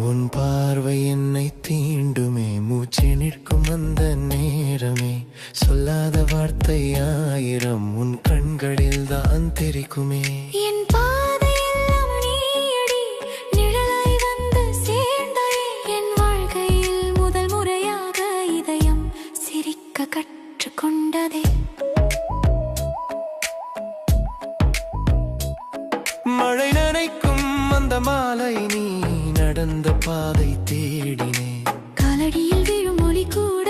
உன் பார்வை என்னை தீண்டுமே, மூச்சு நிற்கும் அந்த நேரமே, சொல்லாத வார்த்தை ஆயிரம் உன் கண்களில் தான் தெரிக்குமே. என் பாதையெல்லாம் நீயடி, நிழலாய் வந்து சேர்ந்தாயே. என் வாழ்க்கையில் முதல் முறையாக இதயம் சிரிக்க கற்றுக்கொண்டதே. மழை நனைக்கும் அந்த மாலை, நீ நடந்த பாதை தேடினே. காலடியில் விழும் ஒலி கூட